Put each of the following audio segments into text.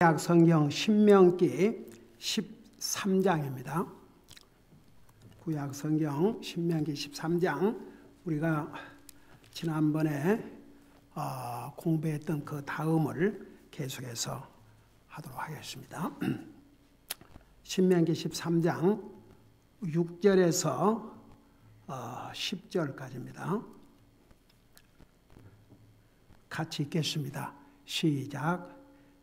구약 성경 신명기 13장입니다. 구약 성경 신명기 13장 우리가 지난번에 공부했던 그 다음을 계속해서 하도록 하겠습니다. 신명기 13장 6절에서 10절까지입니다. 같이 읽겠습니다. 시작.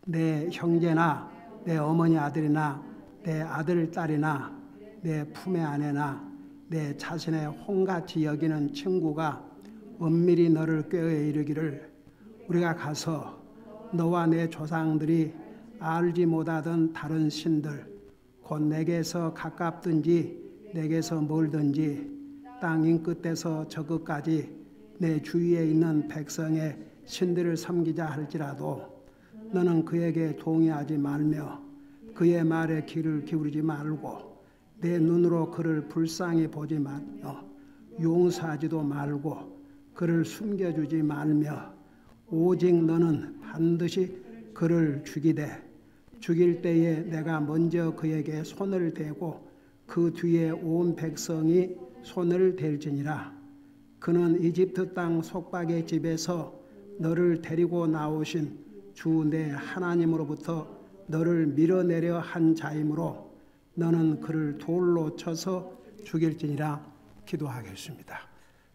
내 형제나 내 어머니 아들이나 내 아들 딸이나 내 품의 아내나 내 자신의 혼같이 여기는 친구가 은밀히 너를 꾀어 이르기를 우리가 가서 너와 내 조상들이 알지 못하던 다른 신들 곧 내게서 가깝든지 내게서 멀든지 땅 끝에서 저 끝까지 내 주위에 있는 백성의 신들을 섬기자 할지라도 너는 그에게 동의하지 말며 그의 말에 귀를 기울이지 말고 내 눈으로 그를 불쌍히 보지 말며 용서하지도 말고 그를 숨겨주지 말며 오직 너는 반드시 그를 죽이되 죽일 때에 내가 먼저 그에게 손을 대고 그 뒤에 온 백성이 손을 댈지니라. 그는 이집트 땅 속박의 집에서 너를 데리고 나오신 주 내 하나님으로부터 너를 밀어내려 한 자이므로 너는 그를 돌로 쳐서 죽일지니라. 기도하겠습니다.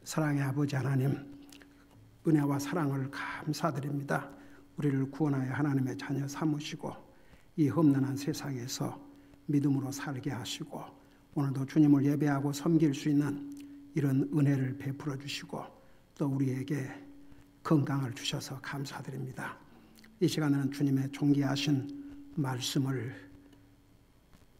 사랑의 아버지 하나님, 은혜와 사랑을 감사드립니다. 우리를 구원하여 하나님의 자녀 삼으시고 이 험난한 세상에서 믿음으로 살게 하시고 오늘도 주님을 예배하고 섬길 수 있는 이런 은혜를 베풀어 주시고 또 우리에게 건강을 주셔서 감사드립니다. 이 시간에는 주님의 존귀하신 말씀을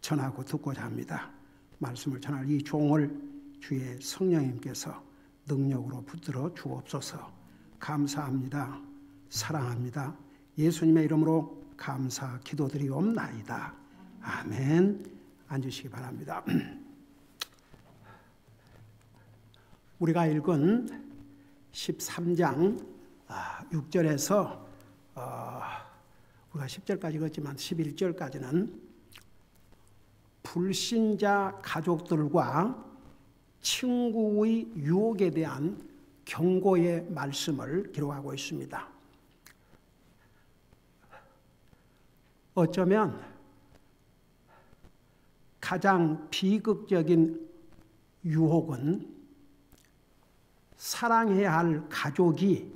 전하고 듣고자 합니다. 말씀을 전할 이 종을 주의 성령님께서 능력으로 붙들어 주옵소서. 감사합니다. 사랑합니다. 예수님의 이름으로 감사 기도드리옵나이다. 아멘. 앉으시기 바랍니다. 우리가 읽은 13장 6절에서 우리가 10절까지 읽었지만 11절까지는 불신자 가족들과 친구의 유혹에 대한 경고의 말씀을 기록하고 있습니다. 어쩌면 가장 비극적인 유혹은 사랑해야 할 가족이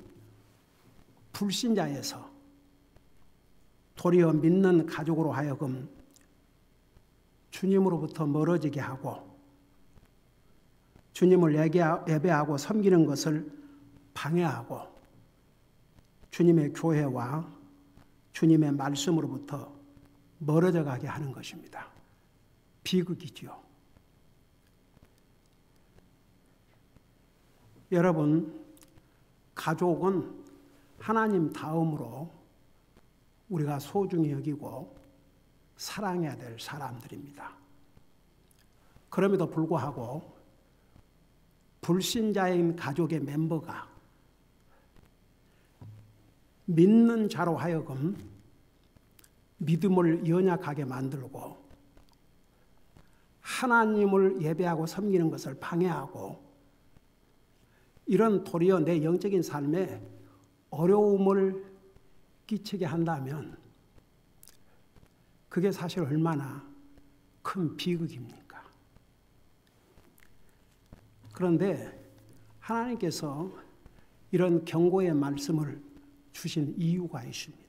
불신자에서 도리어 믿는 가족으로 하여금 주님으로부터 멀어지게 하고 주님을 예배하고 섬기는 것을 방해하고 주님의 교회와 주님의 말씀으로부터 멀어져 가게 하는 것입니다. 비극이지요. 여러분, 가족은 하나님 다음으로 우리가 소중히 여기고 사랑해야 될 사람들입니다. 그럼에도 불구하고 불신자인 가족의 멤버가 믿는 자로 하여금 믿음을 연약하게 만들고 하나님을 예배하고 섬기는 것을 방해하고 이런 도리어 내 영적인 삶에 어려움을 끼치게 한다면 그게 사실 얼마나 큰 비극입니까? 그런데 하나님께서 이런 경고의 말씀을 주신 이유가 있습니다.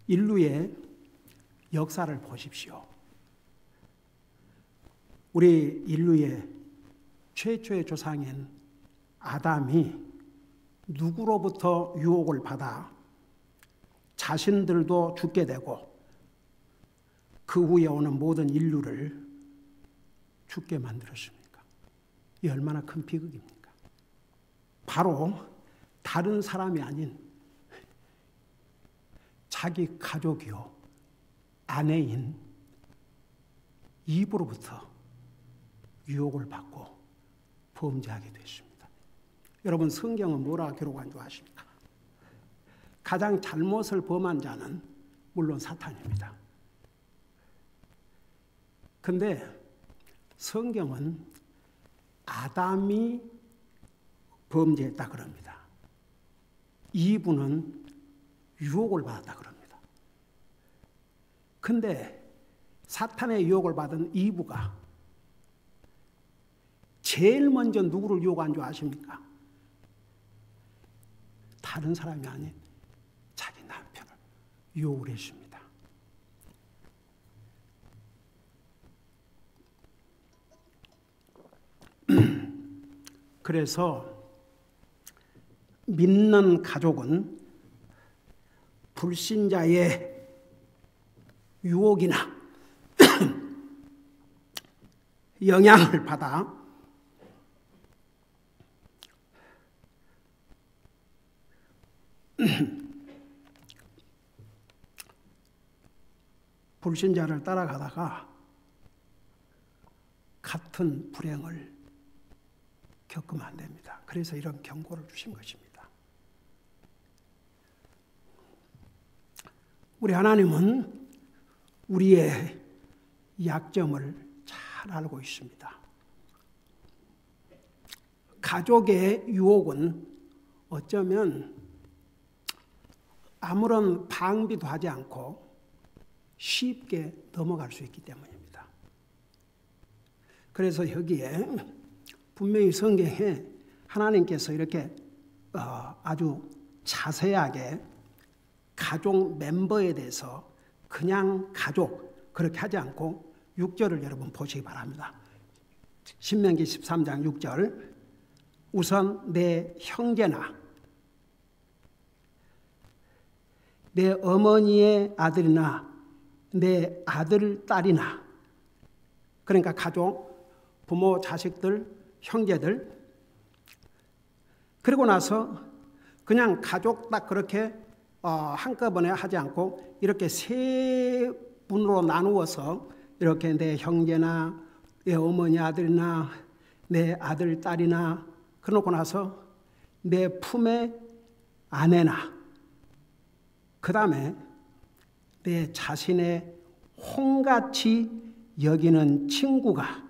인류의 역사를 보십시오. 우리 인류의 최초의 조상인 아담이 누구로부터 유혹을 받아 자신들도 죽게 되고 그 후에 오는 모든 인류를 죽게 만들었습니까? 이 얼마나 큰 비극입니까? 바로 다른 사람이 아닌 자기 가족이요 아내인 이브로부터 유혹을 받고 범죄하게 됐습니다. 여러분, 성경은 뭐라 기록한 줄 아십니까? 가장 잘못을 범한 자는 물론 사탄입니다. 근데 성경은 아담이 범죄했다 그럽니다. 이브는 유혹을 받았다 그럽니다. 근데 사탄의 유혹을 받은 이브가 제일 먼저 누구를 유혹한 줄 아십니까? 다른 사람이 아닌 자기 남편을 유혹을 했습니다. 그래서 믿는 가족은 불신자의 유혹이나 영향을 받아 불신자를 따라가다가 같은 불행을 겪으면 안 됩니다. 그래서 이런 경고를 주신 것입니다. 우리 하나님은 우리의 약점을 잘 알고 있습니다. 가족의 유혹은 어쩌면 아무런 방비도 하지 않고 쉽게 넘어갈 수 있기 때문입니다. 그래서 여기에 분명히 성경에 하나님께서 이렇게 아주 자세하게 가족 멤버에 대해서 그냥 가족 그렇게 하지 않고 6절을 여러분 보시기 바랍니다. 신명기 13장 6절 우선 내 형제나 내 어머니의 아들이나 내 아들, 딸이나 그러니까 가족, 부모, 자식들, 형제들 그리고 나서 그냥 가족 딱 그렇게 한꺼번에 하지 않고 이렇게 세 분으로 나누어서 이렇게 내 형제나 내 어머니 아들이나 내 아들, 딸이나 그러고 나서 내 품의 아내나 그 다음에 내 자신의 홍같이 여기는 친구가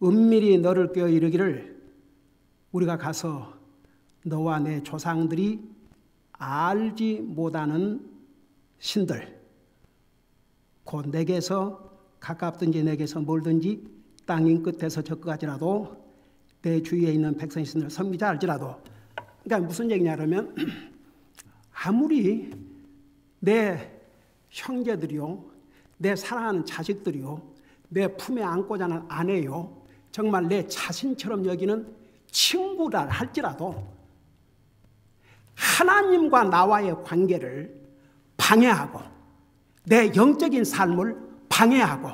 은밀히 너를 껴 이르기를 우리가 가서 너와 내 조상들이 알지 못하는 신들 곧 내게서 가깝든지 내게서 멀든지 땅인 끝에서 저 끝까지라도 내 주위에 있는 백성의 신들을 섬기자 할지라도 그러니까 무슨 얘기냐 그러면 아무리 내 형제들이요 내 사랑하는 자식들이요 내 품에 안고자 하는 아내요 정말 내 자신처럼 여기는 친구라 할지라도 하나님과 나와의 관계를 방해하고 내 영적인 삶을 방해하고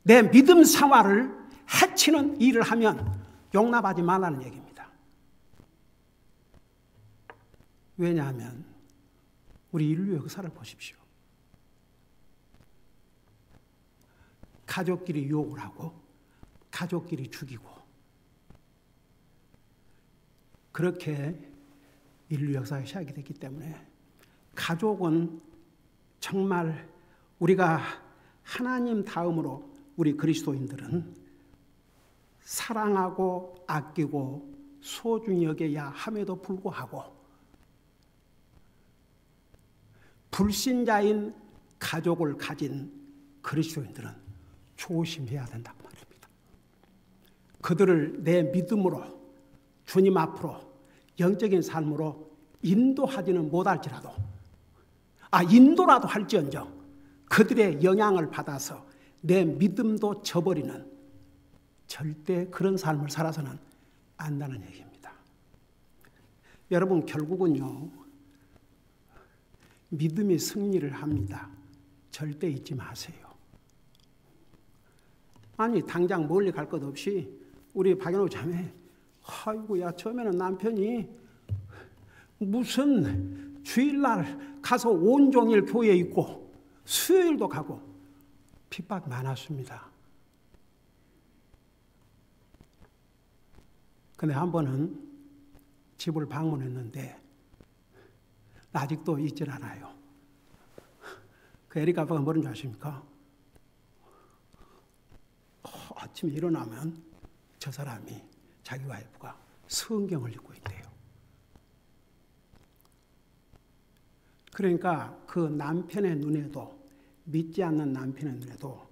내 믿음 생활을 해치는 일을 하면 용납하지 말라는 얘기입니다. 왜냐하면 우리 인류 역사를 보십시오. 가족끼리 유혹을 하고 가족끼리 죽이고 그렇게 인류 역사가 시작이 됐기 때문에 가족은 정말 우리가 하나님 다음으로 우리 그리스도인들은 사랑하고 아끼고 소중히 여겨야 함에도 불구하고 불신자인 가족을 가진 그리스도인들은 조심해야 된다고 말입니다. 그들을 내 믿음으로 주님 앞으로 영적인 삶으로 인도하지는 못할지라도 인도라도 할지언정 그들의 영향을 받아서 내 믿음도 저버리는 절대 그런 삶을 살아서는 안 된다는 얘기입니다. 여러분 결국은요. 믿음이 승리를 합니다. 절대 잊지 마세요. 아니 당장 멀리 갈 것 없이 우리 박연호 자매 아이고야 처음에는 남편이 무슨 주일날 가서 온종일 교회에 있고 수요일도 가고 핍박 많았습니다. 근데 한 번은 집을 방문했는데 아직도 있질 않아요. 그 에릭 아빠가 뭐라는 줄 아십니까? 아침에 일어나면 저 사람이, 자기 와이프가 성경을 읽고 있대요. 그러니까 그 남편의 눈에도, 믿지 않는 남편의 눈에도,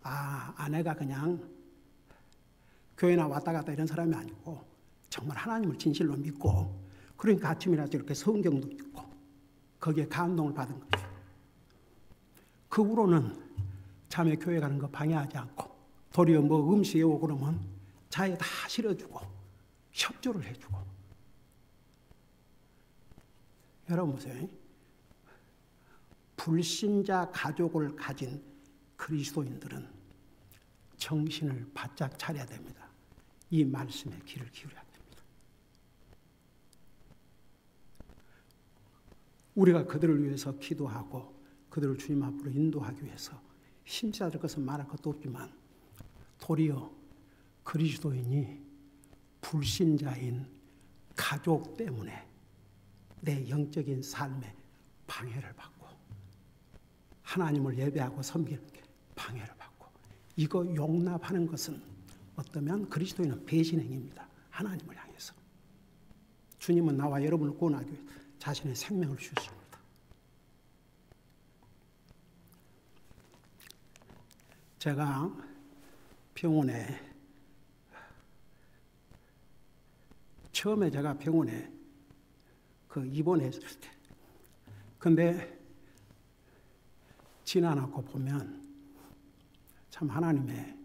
아내가 그냥 교회나 왔다 갔다 이런 사람이 아니고 정말 하나님을 진실로 믿고, 그러니까 아침이라도 이렇게 성경도 읽고 거기에 감동을 받은 거죠. 그 후로는 자매 교회 가는 거 방해하지 않고, 도리어 뭐 음식에 오고 그러면 자에 다 실어주고 협조를 해주고. 여러분 보세요. 불신자 가족을 가진 그리스도인들은 정신을 바짝 차려야 됩니다. 이 말씀에 귀를 기울여야 됩니다. 우리가 그들을 위해서 기도하고 그들을 주님 앞으로 인도하기 위해서 힘써야 될 것은 말할 것도 없지만, 도리어 그리스도인이 불신자인 가족 때문에 내 영적인 삶에 방해를 받고, 하나님을 예배하고 섬기는 게 방해를 받고, 이거 용납하는 것은 어떠면 그리스도인은 배신행위입니다. 하나님을 향해서. 주님은 나와 여러분을 구원하기 위해 자신의 생명을 주셨습니다. 제가 병원에, 처음에 제가 병원에 입원했을 때, 근데 지나놓고 보면 참 하나님의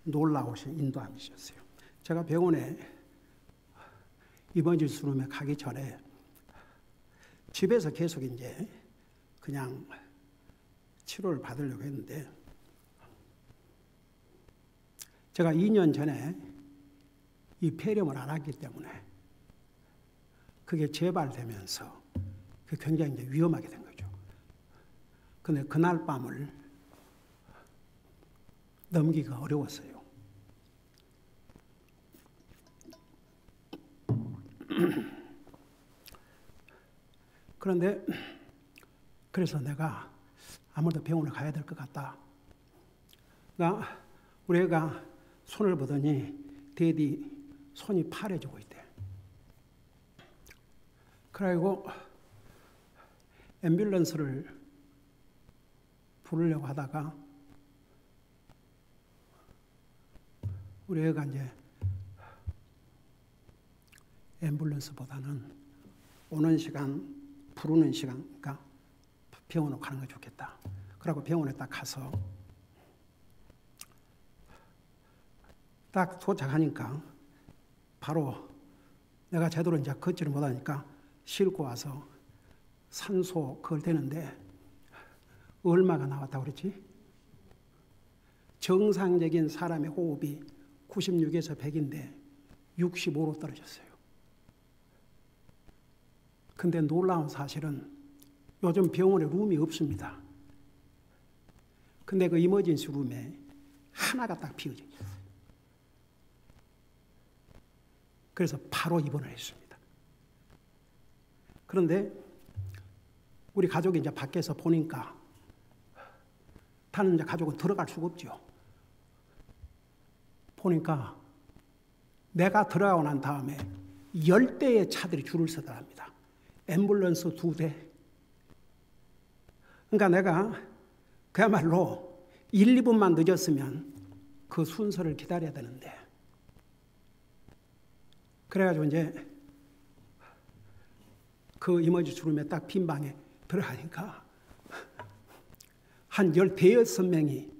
놀라우신 인도함이셨어요. 제가 병원에 입원실수룸에 가기 전에 집에서 계속 이제 그냥 치료를 받으려고 했는데, 제가 2년 전에 이 폐렴을 앓았기 때문에 그게 재발되면서 굉장히 이제 위험하게 된 거죠. 근데 그날 밤을 넘기기가 어려웠어요. 그런데 그래서 내가 아무래도 병원에 가야 될 것 같다. 우리 애가 손을 보더니 데디 손이 파래지고 있대. 그래가지고 앰뷸런스를 부르려고 하다가 우리 애가 이제 앰뷸런스보다는 오는 시간, 부르는 시간, 그러니까 병원으로 가는 게 좋겠다. 그러고 병원에 딱 가서 딱 도착하니까 바로 내가 제대로 이제 걷지를 못하니까 싣고 와서 산소 그걸 대는데 얼마가 나왔다고 그랬지? 정상적인 사람의 호흡이 96에서 100인데 65로 떨어졌어요. 근데 놀라운 사실은 요즘 병원에 룸이 없습니다. 근데 그 이머전시 룸에 하나가 딱 비어져 있어요. 그래서 바로 입원을 했습니다. 그런데 우리 가족이 이제 밖에서 보니까 다른 이제 가족은 들어갈 수가 없죠. 보니까 내가 들어가고 난 다음에 10대의 차들이 줄을 서더랍니다. 앰뷸런스 2대. 그러니까 내가 그야말로 1, 2분만 늦었으면 그 순서를 기다려야 되는데, 그래가지고 이제 그 이머전시 룸에 딱 빈 방에 들어가니까 한 15명이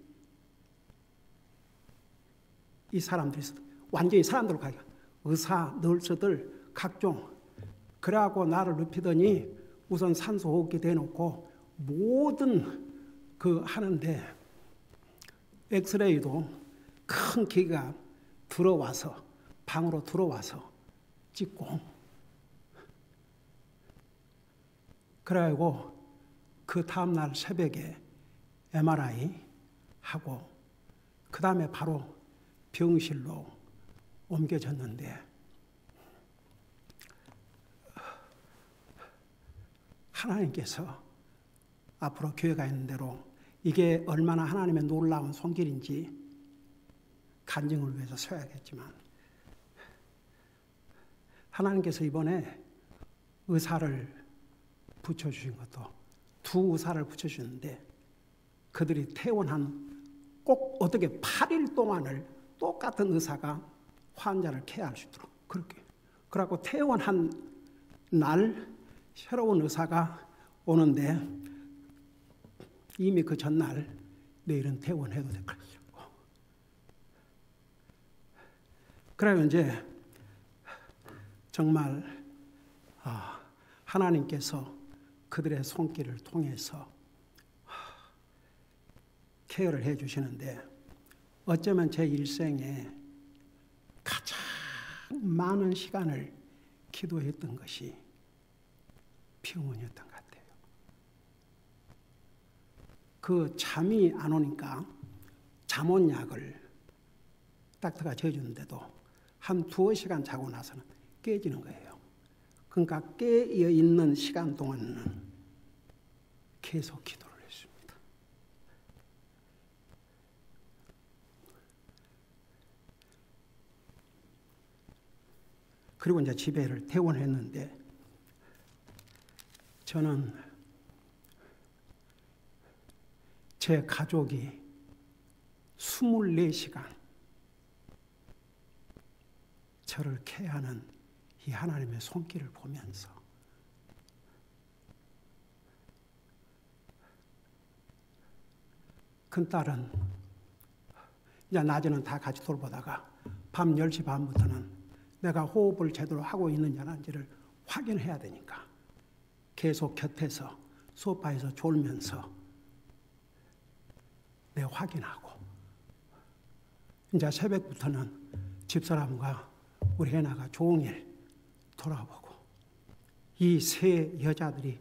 이 사람들이 완전히 사람들로 가요. 의사, 널스들, 각종. 그래갖고 나를 눕히더니 우선 산소호흡기 대놓고 모든 그 하는데 엑스레이도 큰 기계가 들어와서 방으로 들어와서 찍고, 그래가지고 그 다음날 새벽에 MRI 하고 그 다음에 바로 병실로 옮겨졌는데, 하나님께서 앞으로 교회가 있는 대로 이게 얼마나 하나님의 놀라운 손길인지 간증을 위해서 서야겠지만, 하나님께서 이번에 의사를 붙여주신 것도 두 의사를 붙여주는데, 그들이 퇴원한 꼭 어떻게 8일 동안을 똑같은 의사가 환자를 케어할 수 있도록 그렇게. 그래갖고 퇴원한 날 새로운 의사가 오는데 이미 그 전날 내일은 퇴원해도 될 거라고. 그래서 이제 정말 하나님께서 그들의 손길을 통해서 케어를 해 주시는데, 어쩌면 제 일생에 가장 많은 시간을 기도했던 것이 병원이었던 것 같아요. 그 잠이 안 오니까 잠온약을 닥터가 재주는데도 한 2-3시간 자고 나서는 깨지는 거예요. 그러니까 깨어 있는 시간 동안은 계속 기도를 했습니다. 그리고 이제 집에를 퇴원했는데, 저는 제 가족이 24시간 저를 케어하는 이 하나님의 손길을 보면서 큰딸은 이제 낮에는 다 같이 돌보다가 밤 10시 반부터는 내가 호흡을 제대로 하고 있는지 안 하는지를 확인해야 되니까 계속 곁에서 소파에서 졸면서 내 확인하고, 이제 새벽부터는 집사람과 우리 해나가 종일 돌아보고, 이 세 여자들이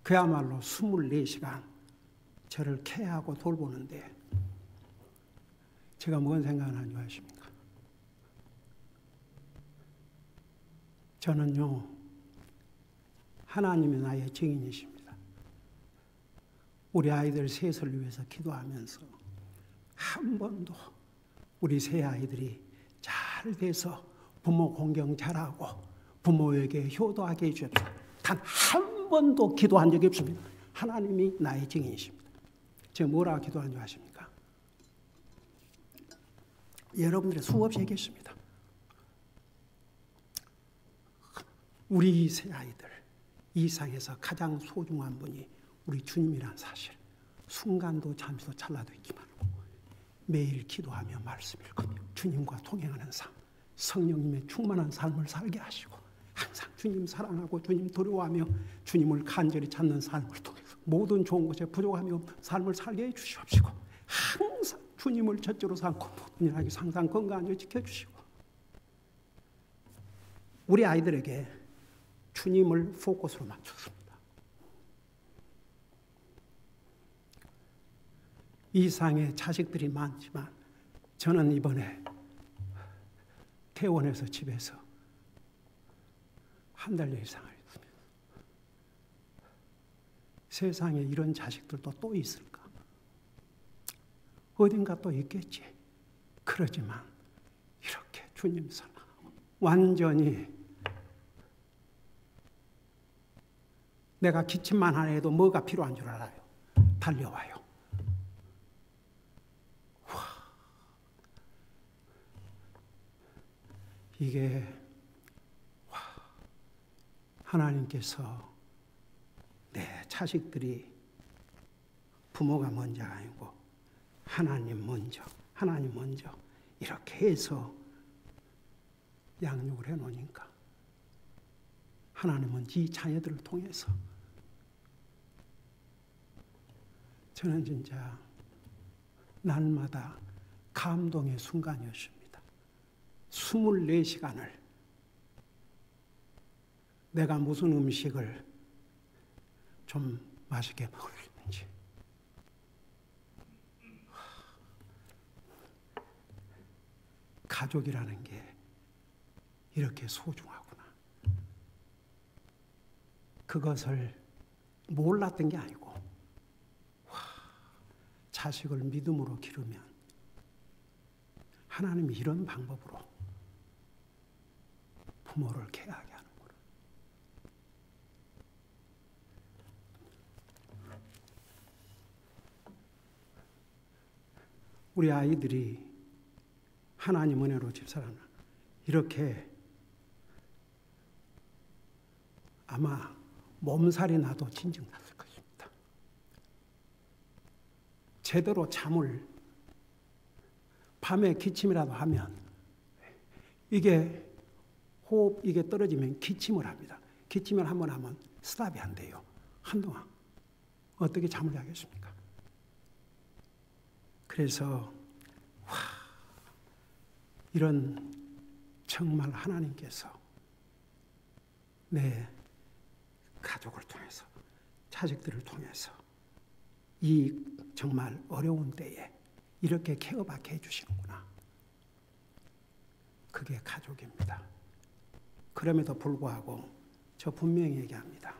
그야말로 24시간 저를 케어하고 돌보는데, 제가 뭔 생각을 하는지 아십니까? 저는요, 하나님이 나의 증인이십니다. 우리 아이들 셋을 위해서 기도하면서 한 번도 우리 세 아이들이 잘 돼서 부모 공경 잘하고 부모에게 효도하게 해주십시오, 단 한 번도 기도한 적이 없습니다. 하나님이 나의 증인이십니다. 제가 뭐라고 기도하는 줄 아십니까? 여러분들의 수없이 얘기했습니다. 우리 세 아이들 이 세상에서 가장 소중한 분이 우리 주님이란 사실 순간도 잠시도 찰나도 잊지 말고 매일 기도하며 말씀 읽으며 주님과 동행하는 삶, 성령님의 충만한 삶을 살게 하시고, 항상 주님 사랑하고 주님 두려워하며 주님을 간절히 찾는 삶을 통해서 모든 좋은 것에 부족하며 삶을 살게 해주시옵시고, 항상 주님을 첫째로 삼고 모든 일하기 항상 건강하게 지켜주시고, 우리 아이들에게 주님을 포커스로 맞췄습니다. 이상의 자식들이 많지만 저는 이번에 퇴원해서 집에서 한 달여 이상을 있습니다. 세상에 이런 자식들도 또 있을까? 어딘가 또 있겠지. 그러지만 이렇게 주님 사랑하고 완전히 내가 기침만 안 해도 뭐가 필요한 줄 알아요. 달려와요. 이게 하나님께서 내 자식들이 부모가 먼저가 아니고 하나님 먼저 이렇게 해서 양육을 해놓으니까 하나님은 이 자녀들을 통해서 저는 진짜 날마다 감동의 순간이었습니다. 24시간을 내가 무슨 음식을 좀 맛있게 먹을 수 있는지, 가족이라는 게 이렇게 소중하구나. 그것을 몰랐던 게 아니고 자식을 믿음으로 기르면 하나님이 이런 방법으로 부모를 케어하게 하는구나. 우리 아이들이 하나님 은혜로 집사라는 이렇게 아마 몸살이 나도 진정 났을 것입니다. 제대로 잠을 밤에 기침이라도 하면 이게 호흡 이게 떨어지면 기침을 합니다. 기침을 한번 하면 스탑이 안 돼요. 한동안 어떻게 잠을 자겠습니까? 그래서 이런 정말 하나님께서 내 가족을 통해서 자식들을 통해서 이 정말 어려운 때에 이렇게 케어받게 해주시는구나. 그게 가족입니다. 그럼에도 불구하고 저 분명히 얘기합니다.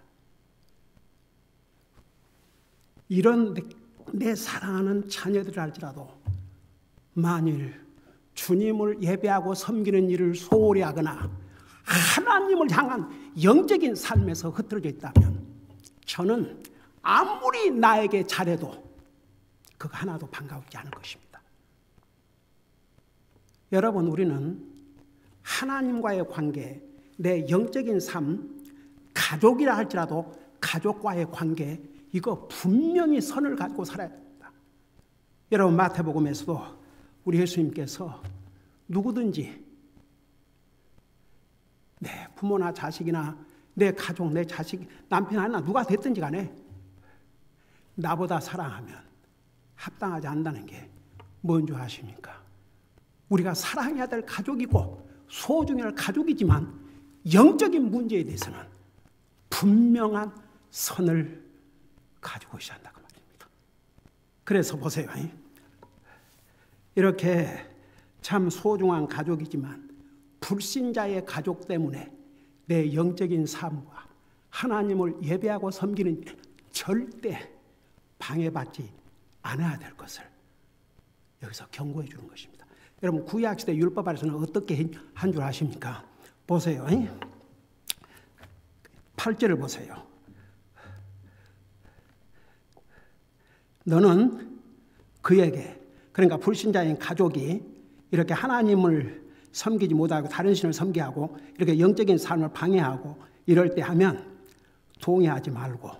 이런 내 사랑하는 자녀들 할지라도 만일 주님을 예배하고 섬기는 일을 소홀히 하거나 하나님을 향한 영적인 삶에서 흐트러져 있다면 저는 아무리 나에게 잘해도 그거 하나도 반가우지 않을 것입니다. 여러분, 우리는 하나님과의 관계, 내 영적인 삶, 가족이라 할지라도 가족과의 관계, 이거 분명히 선을 가지고 살아야 됩니다. 여러분, 마태복음에서도 우리 예수님께서 누구든지 내 부모나 자식이나 내 가족, 내 자식, 남편 하나 누가 됐든지 간에 나보다 사랑하면 합당하지 않다는 게 뭔 줄 아십니까? 우리가 사랑해야 될 가족이고 소중해야 할 가족이지만 영적인 문제에 대해서는 분명한 선을 가지고 있어야 한다고 말입니다. 그래서 보세요. 이렇게 참 소중한 가족이지만 불신자의 가족 때문에 내 영적인 삶과 하나님을 예배하고 섬기는 일은 절대 방해받지 않아야 될 것을 여기서 경고해 주는 것입니다. 여러분, 구약시대 율법 아래서는 어떻게 한 줄 아십니까? 보세요. 8절을 보세요. 너는 그에게, 그러니까 불신자인 가족이 이렇게 하나님을 섬기지 못하고 다른 신을 섬기하고 이렇게 영적인 삶을 방해하고 이럴 때 하면 동의하지 말고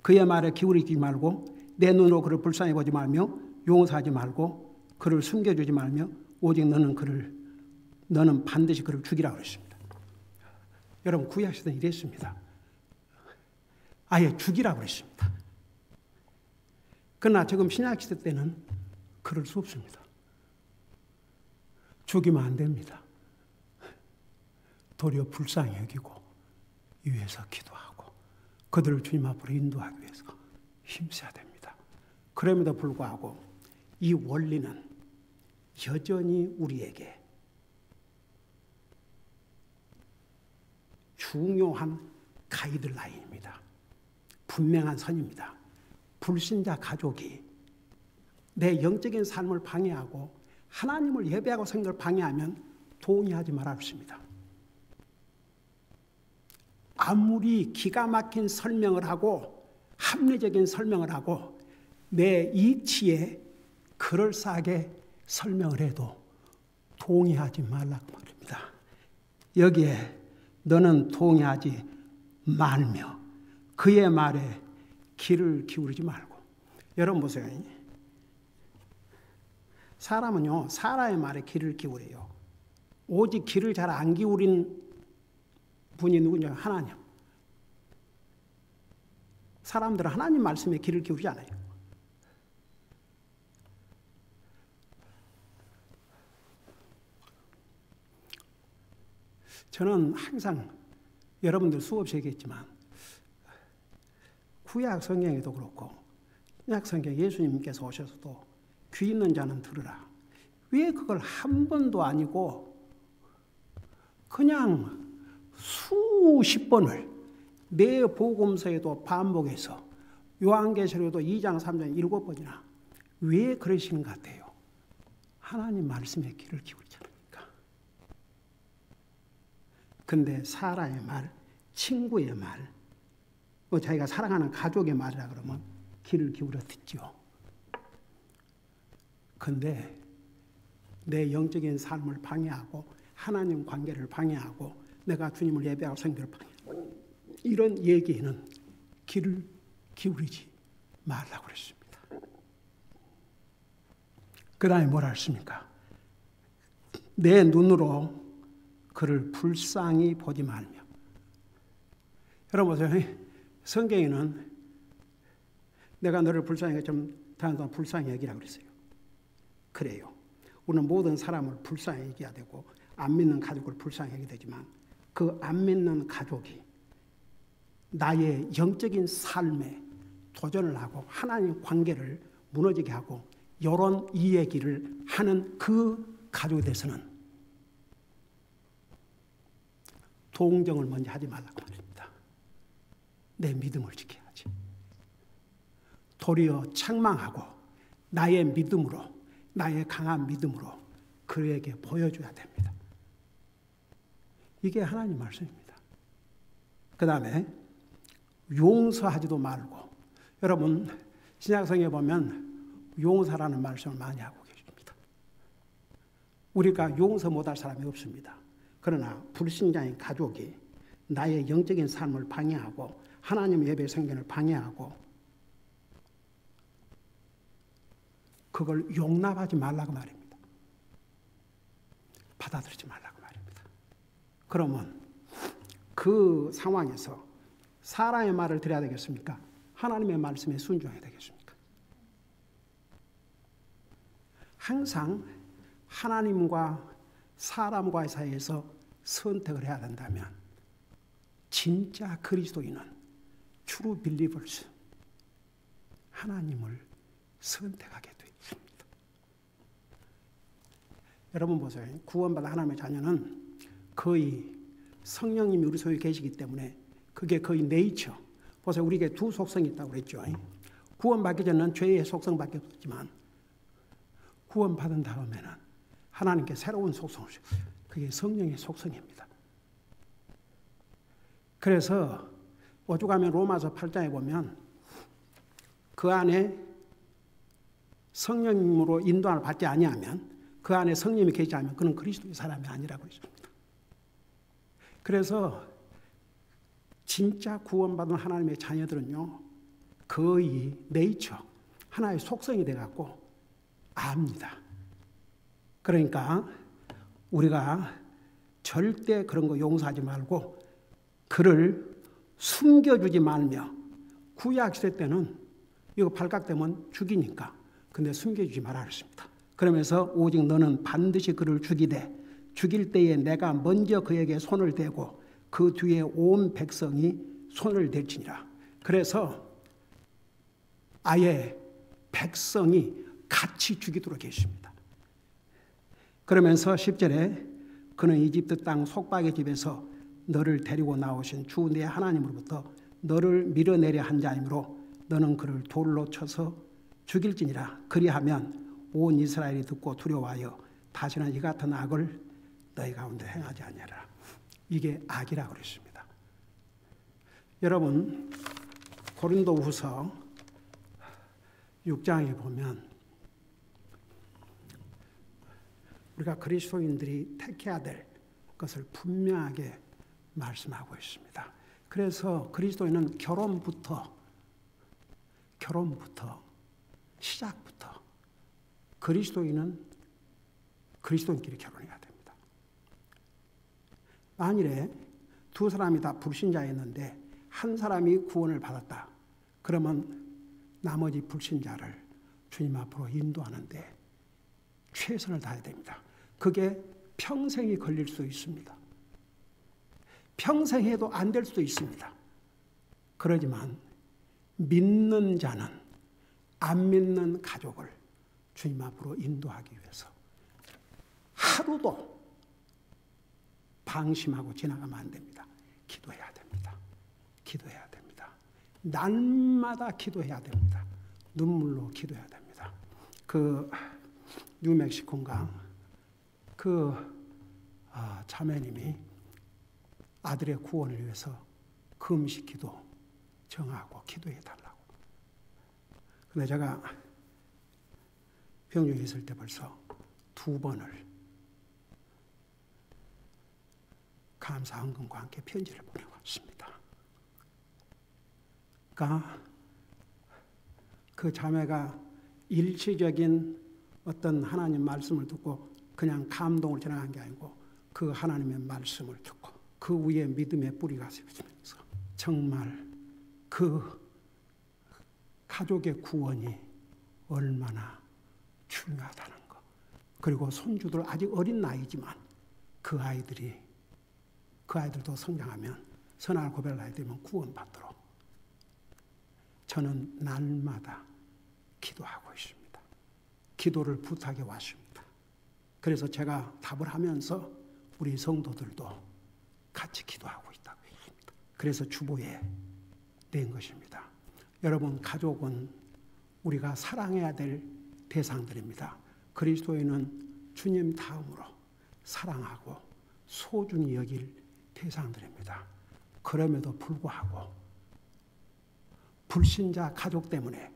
그의 말에 기울이지 말고 내 눈으로 그를 불쌍히 보지 말며 용서하지 말고 그를 숨겨주지 말며 오직 너는 반드시 그를 죽이라고 그랬습니다. 여러분, 구약시대는 이랬습니다. 아예 죽이라고 그랬습니다. 그러나 지금 신약시대 때는 그럴 수 없습니다. 죽이면 안 됩니다. 도리어 불쌍히 여기고 위해서 기도하고 그들을 주님 앞으로 인도하기 위해서 힘써야 됩니다. 그럼에도 불구하고 이 원리는 여전히 우리에게 중요한 가이드라인입니다. 분명한 선입니다. 불신자 가족이 내 영적인 삶을 방해하고 하나님을 예배하고 생각을 방해하면 동의하지 말아야 합니다. 아무리 기가 막힌 설명을 하고 합리적인 설명을 하고 내 이치에 그럴싸하게 설명을 해도 동의하지 말라고 말입니다. 여기에 너는 동의하지 말며 그의 말에 귀를 기울이지 말고. 여러분 보세요. 사람은요, 사람의 말에 귀를 기울여요. 오직 귀를 잘 안 기울인 분이 누구냐? 하나님. 사람들은 하나님 말씀에 귀를 기울이지 않아요. 저는 항상 여러분들 수없이 얘기했지만 구약 성경에도 그렇고 신약 성경 예수님께서 오셔서도 귀 있는 자는 들으라. 왜 그걸 한 번도 아니고 그냥 수십 번을 내 복음서에도 반복해서 요한계시록에도 2장 3장 7번이나 왜 그러시는 것 같아요? 하나님 말씀에 귀를 기울이지 않으니까. 근데 사람의 말, 친구의 말, 자기가 사랑하는 가족의 말이라 그러면 귀를 기울여 듣죠. 근데 내 영적인 삶을 방해하고 하나님 관계를 방해하고 내가 주님을 예배하고 성교를 방해하고 이런 얘기에는 귀를 기울이지 말라고 그랬습니다. 그 다음에 뭐라 했습니까? 내 눈으로 그를 불쌍히 보지 말며. 여러분 보세요. 성경에는 내가 너를 불쌍히 좀 다른 동안 불쌍히 여기라고 그랬어요. 그래요. 우리는 모든 사람을 불쌍히 여겨야 되고 안 믿는 가족을 불쌍히 여겨야 되지만 그 안 믿는 가족이 나의 영적인 삶에 도전을 하고 하나님 관계를 무너지게 하고 이런 이 얘기를 하는 그 가족에 대해서는 동정을 먼저 하지 말라고 말입니다. 내 믿음을 지켜야지. 도리어 책망하고 나의 믿음으로, 나의 강한 믿음으로 그에게 보여줘야 됩니다. 이게 하나님 말씀입니다. 그 다음에 용서하지도 말고, 여러분 신약성경에 보면 용서라는 말씀을 많이 하고 계십니다. 우리가 용서 못할 사람이 없습니다. 그러나 불신자인 가족이 나의 영적인 삶을 방해하고 하나님 예배 성경을 방해하고 그걸 용납하지 말라고 말입니다. 받아들이지 말라고 말입니다. 그러면 그 상황에서 사람의 말을 들어야 되겠습니까? 하나님의 말씀에 순종해야 되겠습니까? 항상 하나님과 사람과의 사이에서 선택을 해야 된다면 진짜 그리스도인은 true believers 하나님을 선택하게 되어 있습니다. 여러분 보세요. 구원받은 하나님의 자녀는 거의 성령님이 우리 속에 계시기 때문에 그게 거의 네이처. 보세요. 우리에게 두 속성이 있다고 그랬죠. 구원받기 전에는 죄의 속성밖에 없지만 구원받은 다음에는 하나님께 새로운 속성을 주셨어요. 그게 성령의 속성입니다. 그래서 오죽하면 로마서 8장에 보면 그 안에 성령님으로 인도를 받지 아니하면 그 안에 성령님이 계시지 않으면 그는 그리스도의 사람이 아니라고 했습니다. 그래서 진짜 구원받은 하나님의 자녀들은요 거의 네이처, 하나의 속성이 돼갖고 압니다. 그러니까 우리가 절대 그런 거 용서하지 말고 그를 숨겨주지 말며 구약시대 때는 이거 발각되면 죽이니까 근데 숨겨주지 말아 그랬습니다. 그러면서 오직 너는 반드시 그를 죽이되 죽일 때에 내가 먼저 그에게 손을 대고 그 뒤에 온 백성이 손을 댈지니라. 그래서 아예 백성이 같이 죽이도록 했습니다. 그러면서 10절에 그는 이집트 땅 속박의 집에서 너를 데리고 나오신 주 내 하나님으로부터 너를 밀어내려 한 자이므로 너는 그를 돌로 쳐서 죽일지니라. 그리하면 온 이스라엘이 듣고 두려워하여 다시는 이 같은 악을 너희 가운데 행하지 아니하리라. 이게 악이라고 그랬습니다. 여러분 고린도후서 6장에 보면 우리가 그리스도인들이 택해야 될 것을 분명하게 말씀하고 있습니다. 그래서 그리스도인은 결혼부터 시작부터 그리스도인은 그리스도인끼리 결혼해야 됩니다. 만일에 두 사람이 다 불신자였는데 한 사람이 구원을 받았다. 그러면 나머지 불신자를 주님 앞으로 인도하는데 최선을 다해야 됩니다. 그게 평생이 걸릴 수 있습니다. 평생 해도 안 될 수도 있습니다. 그러지만 믿는 자는 안 믿는 가족을 주님 앞으로 인도하기 위해서 하루도 방심하고 지나가면 안 됩니다. 기도해야 됩니다. 기도해야 됩니다. 날마다 기도해야 됩니다. 눈물로 기도해야 됩니다. 그 뉴멕시코인가 자매님이 아들의 구원을 위해서 금식 기도 정하고 기도해 달라고. 근데 제가 병중에 있을 때 벌써 2번을 감사 헌금과 함께 편지를 보내왔습니다. 그러니까 그 자매가 일시적인 어떤 하나님 말씀을 듣고 그냥 감동을 지나간 게 아니고 그 하나님의 말씀을 듣고 그 위에 믿음의 뿌리가 세워지면서 정말 그 가족의 구원이 얼마나 중요하다는 것. 그리고 손주들 아직 어린 나이지만 그 아이들도 성장하면 선한 고백을 하게 되면 구원받도록 저는 날마다 기도하고 있습니다. 기도를 부탁해 왔습니다. 그래서 제가 답을 하면서 우리 성도들도 같이 기도하고 있다고 했습니다. 그래서 주보에 낸 것입니다. 여러분, 가족은 우리가 사랑해야 될 대상들입니다. 그리스도인은 주님 다음으로 사랑하고 소중히 여길 대상들입니다. 그럼에도 불구하고 불신자 가족 때문에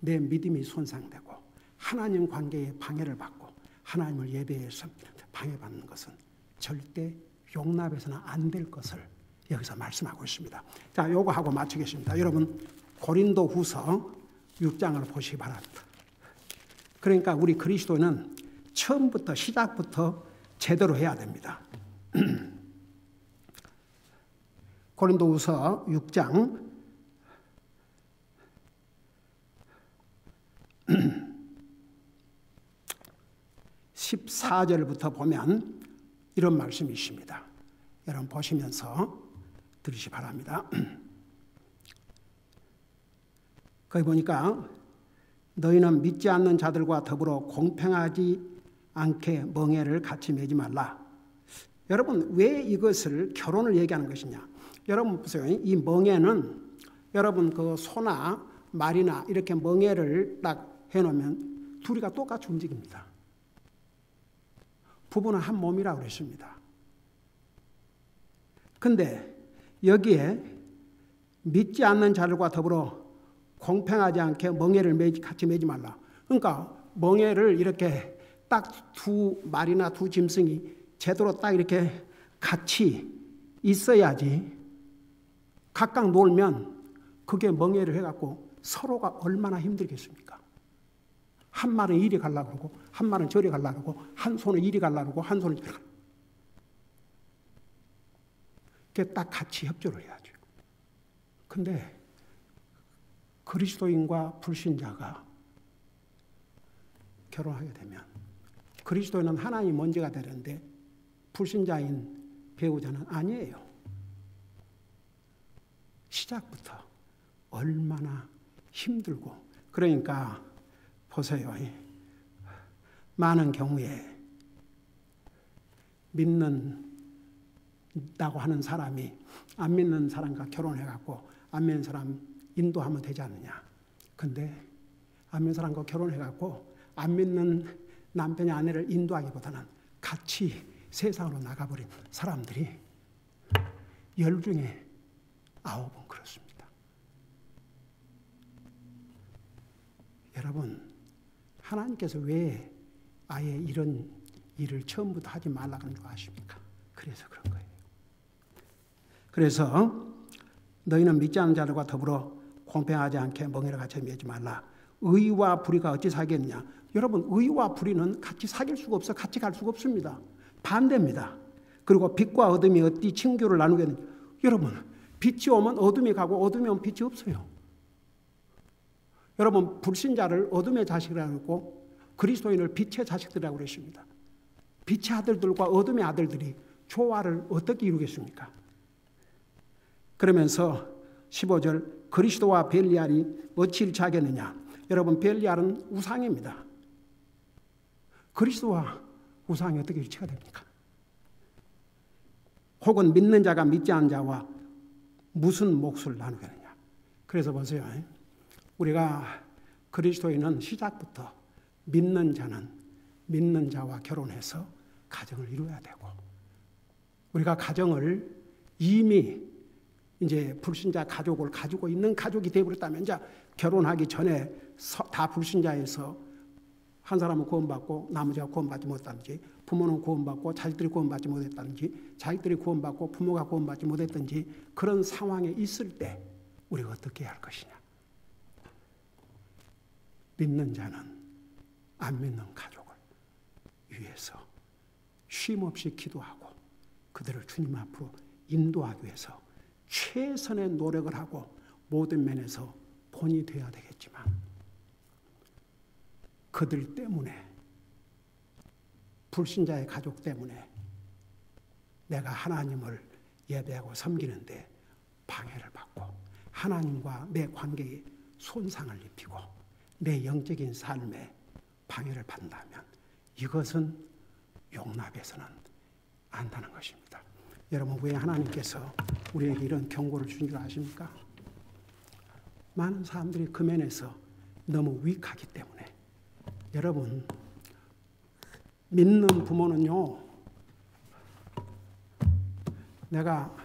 내 믿음이 손상되고 하나님 관계에 방해를 받고 하나님을 예배해서 방해받는 것은 절대 용납해서는 안 될 것을 여기서 말씀하고 있습니다. 자, 요거 하고 마치겠습니다. 여러분, 고린도후서 6장을 보시기 바랍니다. 그러니까 우리 그리스도는 처음부터 시작부터 제대로 해야 됩니다. 고린도후서 6장 14절부터 보면 이런 말씀이 있습니다. 여러분 보시면서 들으시기 바랍니다. 거기 보니까 너희는 믿지 않는 자들과 더불어 공평하지 않게 멍에를 같이 매지 말라. 여러분, 왜 이것을 결혼을 얘기하는 것이냐? 여러분 보세요. 이 멍에는 여러분 그 소나 말이나 이렇게 멍에를 딱 해놓으면 둘이가 똑같이 움직입니다. 부부는 한 몸이라고 그랬습니다. 근데 여기에 믿지 않는 자들과 더불어 공평하지 않게 멍에를 같이 매지 말라. 그러니까 멍에를 이렇게 딱 두 말이나 두 짐승이 제대로 딱 이렇게 같이 있어야지 각각 놀면 그게 멍에를 해갖고 서로가 얼마나 힘들겠습니까? 한 말은 이리 가려고 그러고 한 말은 저리 가려고 그러고 한 손은 이리 가려고 그러고 한 손은 저리 가려고 그러고 그게 딱 같이 협조를 해야죠. 근데 그리스도인과 불신자가 결혼하게 되면 그리스도인은 하나님 먼저가 되는데 불신자인 배우자는 아니에요. 시작부터 얼마나 힘들고. 그러니까 보세요. 많은 경우에 믿는다고 하는 사람이 안 믿는 사람과 결혼해갖고 안 믿는 사람 인도하면 되지 않느냐. 근데 안 믿는 사람과 결혼해갖고 안 믿는 남편이 아내를 인도하기보다는 같이 세상으로 나가버린 사람들이 10 중에 9은 그렇습니다. 여러분, 하나님께서 왜 아예 이런 일을 처음부터 하지 말라고 하는 줄 아십니까? 그래서 그런 거예요. 그래서 너희는 믿지 않는 자들과 더불어 공평하지 않게 멍에를 같이 매지 말라. 의와 불의가 어찌 사귀겠냐? 여러분, 의와 불의는 같이 사귈 수가 없어. 같이 갈 수가 없습니다. 반대입니다. 그리고 빛과 어둠이 어찌 친교를 나누겠느냐? 여러분, 빛이 오면 어둠이 가고 어둠이 오면 빛이 없어요. 여러분, 불신자를 어둠의 자식이라고 했고 그리스도인을 빛의 자식들이라고 그랬습니다. 빛의 아들들과 어둠의 아들들이 조화를 어떻게 이루겠습니까? 그러면서 15절 그리스도와 벨리알이 어찌 일치하겠느냐? 여러분, 벨리알은 우상입니다. 그리스도와 우상이 어떻게 일치가 됩니까? 혹은 믿는 자가 믿지 않는 자와 무슨 몫을 나누겠느냐. 그래서 보세요. 우리가 그리스도인은 시작부터 믿는 자는 믿는 자와 결혼해서 가정을 이루어야 되고, 우리가 가정을 이미 이제 불신자 가족을 가지고 있는 가족이 되어버렸다면, 이제 결혼하기 전에 다 불신자에서 한 사람은 구원받고 나머지가 구원받지 못했다든지, 부모는 구원받고 자식들이 구원받지 못했다든지, 자식들이 구원받고 부모가 구원받지 못했든지, 그런 상황에 있을 때 우리가 어떻게 해야 할 것이냐. 믿는 자는 안 믿는 가족을 위해서 쉼없이 기도하고 그들을 주님 앞으로 인도하기 위해서 최선의 노력을 하고 모든 면에서 본이 되어야 되겠지만, 그들 때문에, 불신자의 가족 때문에 내가 하나님을 예배하고 섬기는데 방해를 받고 하나님과 내 관계에 손상을 입히고 내 영적인 삶에 방해를 받는다면 이것은 용납해서는 안 되는 것입니다. 여러분, 왜 하나님께서 우리에게 이런 경고를 주신 줄 아십니까? 많은 사람들이 그 면에서 너무 위익하기 때문에. 여러분, 믿는 부모는요, 내가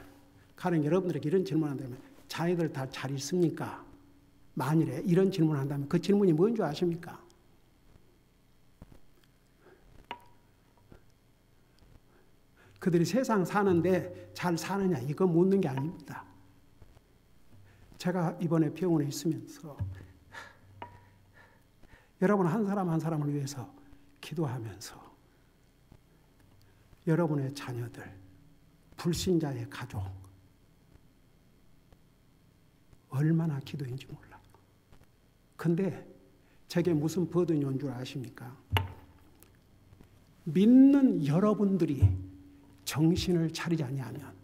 가령 여러분들에게 이런 질문을 한다면, 자녀들 다 잘 있습니까? 만일에 이런 질문을 한다면 그 질문이 뭔 줄 아십니까? 그들이 세상 사는데 잘 사느냐, 이거 묻는 게 아닙니다. 제가 이번에 병원에 있으면서 여러분 한 사람 한 사람을 위해서 기도하면서 여러분의 자녀들, 불신자의 가족, 얼마나 기도인지 몰라. 근데 제게 무슨 버든이 온 줄 아십니까? 믿는 여러분들이 정신을 차리지 아니하면,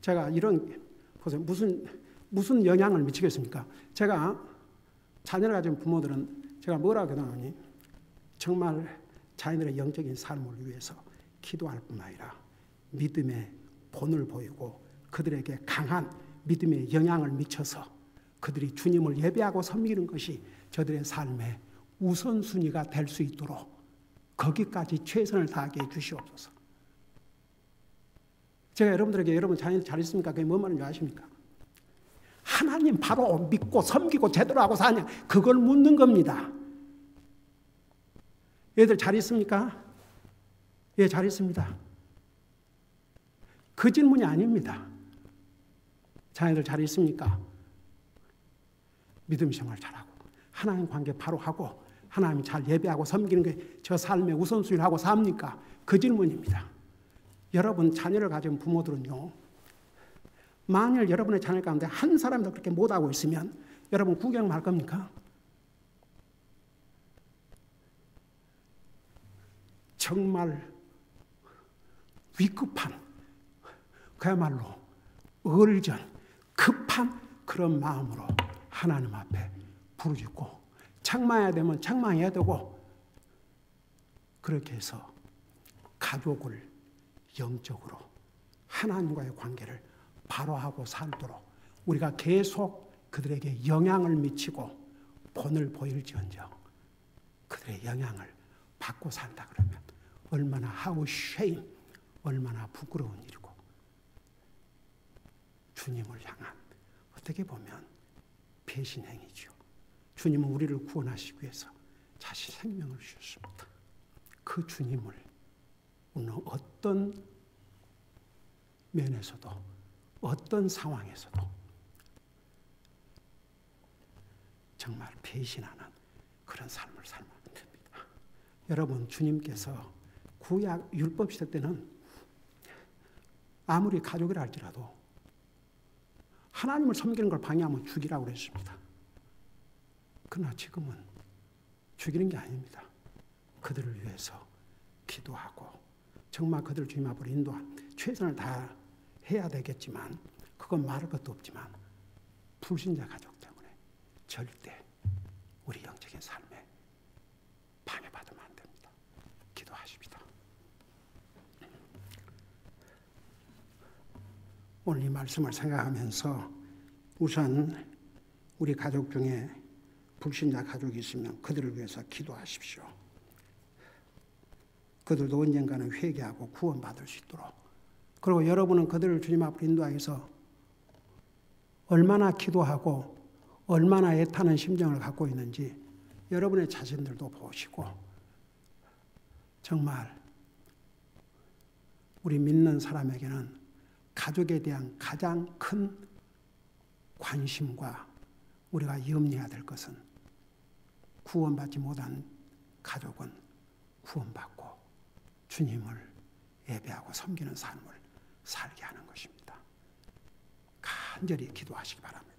제가 이런, 보세요. 무슨 영향을 미치겠습니까? 제가 자녀를 가진 부모들은 제가 뭐라고 하더니, 정말 자녀들의 영적인 삶을 위해서 기도할 뿐만 아니라 믿음의 본을 보이고 그들에게 강한 믿음의 영향을 미쳐서 그들이 주님을 예배하고 섬기는 것이 저들의 삶의 우선순위가 될 수 있도록 거기까지 최선을 다하게 해 주시옵소서. 제가 여러분들에게 여러분 자녀들 잘 있습니까? 그게 뭔 말인지 아십니까? 하나님 바로 믿고 섬기고 제대로 하고 사냐, 그걸 묻는 겁니다. 얘들 잘 있습니까? 예, 잘 있습니다. 그 질문이 아닙니다. 자녀들 잘 있습니까? 믿음 생활 잘하고 하나님 관계 바로 하고 하나님 잘 예배하고 섬기는 게 저 삶의 우선순위를 하고 삽니까? 그 질문입니다. 여러분 자녀를 가진 부모들은요, 만일 여러분의 자녀 가운데 한 사람도 그렇게 못하고 있으면 여러분 구경할 겁니까? 정말 위급한, 그야말로 얼전, 급한 그런 마음으로 하나님 앞에 부르짖고 책망해야 되면 책망해야 되고, 그렇게 해서 가족을 영적으로 하나님과의 관계를 바로 하고 살도록 우리가 계속 그들에게 영향을 미치고 본을 보일지언정 그들의 영향을 받고 산다 그러면 얼마나 how shame, 얼마나 부끄러운 일이고, 주님을 향한 어떻게 보면 배신 행위죠. 주님은 우리를 구원하시기 위해서 자신 생명을 주셨습니다. 그 주님을 우리는 어떤 면에서도 어떤 상황에서도 정말 배신하는 그런 삶을 살면 안 됩니다. 여러분, 주님께서 구약 율법 시대 때는 아무리 가족이라 할지라도 하나님을 섬기는 걸 방해하면 죽이라고 그랬습니다. 그러나 지금은 죽이는 게 아닙니다. 그들을 위해서 기도하고 정말 그들을 주님 앞으로 인도한 최선을 다해야 되겠지만, 그건 말할 것도 없지만 불신자 가족 때문에 절대 우리 영적인 삶에 방해받으면 안 됩니다. 오늘 이 말씀을 생각하면서 우선 우리 가족 중에 불신자 가족이 있으면 그들을 위해서 기도하십시오. 그들도 언젠가는 회개하고 구원받을 수 있도록. 그리고 여러분은 그들을 주님 앞으로 인도하여서 얼마나 기도하고 얼마나 애타는 심정을 갖고 있는지 여러분의 자신들도 보시고, 정말 우리 믿는 사람에게는 가족에 대한 가장 큰 관심과 우리가 염려해야 될 것은 구원받지 못한 가족은 구원받고 주님을 예배하고 섬기는 삶을 살게 하는 것입니다. 간절히 기도하시기 바랍니다.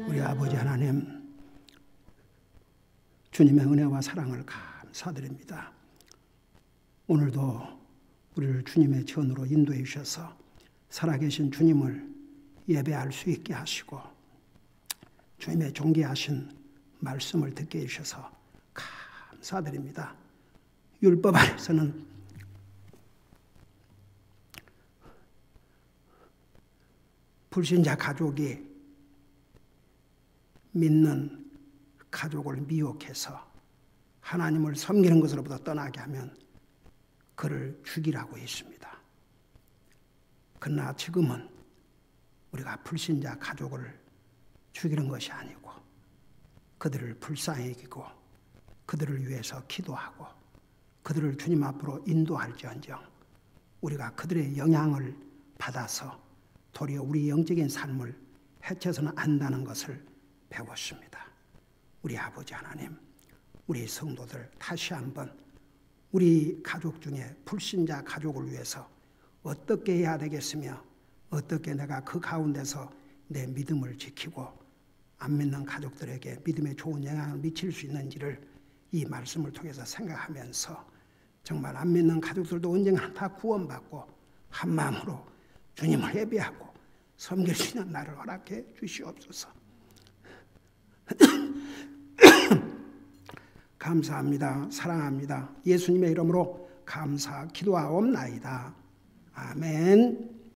우리 아버지 하나님, 주님의 은혜와 사랑을 감사드립니다. 오늘도 우리를 주님의 전으로 인도해 주셔서 살아계신 주님을 예배할 수 있게 하시고 주님의 존귀하신 말씀을 듣게 해주셔서 감사드립니다. 율법 안에서는 불신자 가족이 믿는 가족을 미혹해서 하나님을 섬기는 것으로부터 떠나게 하면 그를 죽이라고 했습니다. 그러나 지금은 우리가 불신자 가족을 죽이는 것이 아니고 그들을 불쌍히 여기고 그들을 위해서 기도하고 그들을 주님 앞으로 인도할지언정 우리가 그들의 영향을 받아서 도리어 우리 영적인 삶을 해쳐서는 안 된다는 것을 배웠습니다. 우리 아버지 하나님, 우리 성도들 다시 한번 우리 가족 중에 불신자 가족을 위해서 어떻게 해야 되겠으며 어떻게 내가 그 가운데서 내 믿음을 지키고 안 믿는 가족들에게 믿음에 좋은 영향을 미칠 수 있는지를 이 말씀을 통해서 생각하면서 정말 안 믿는 가족들도 언젠가 다 구원받고 한 마음으로 주님을 예배하고 섬길 수 있는 나를 허락해 주시옵소서. 감사합니다. 사랑합니다. 예수님의 이름으로 감사 기도하옵나이다. 아멘.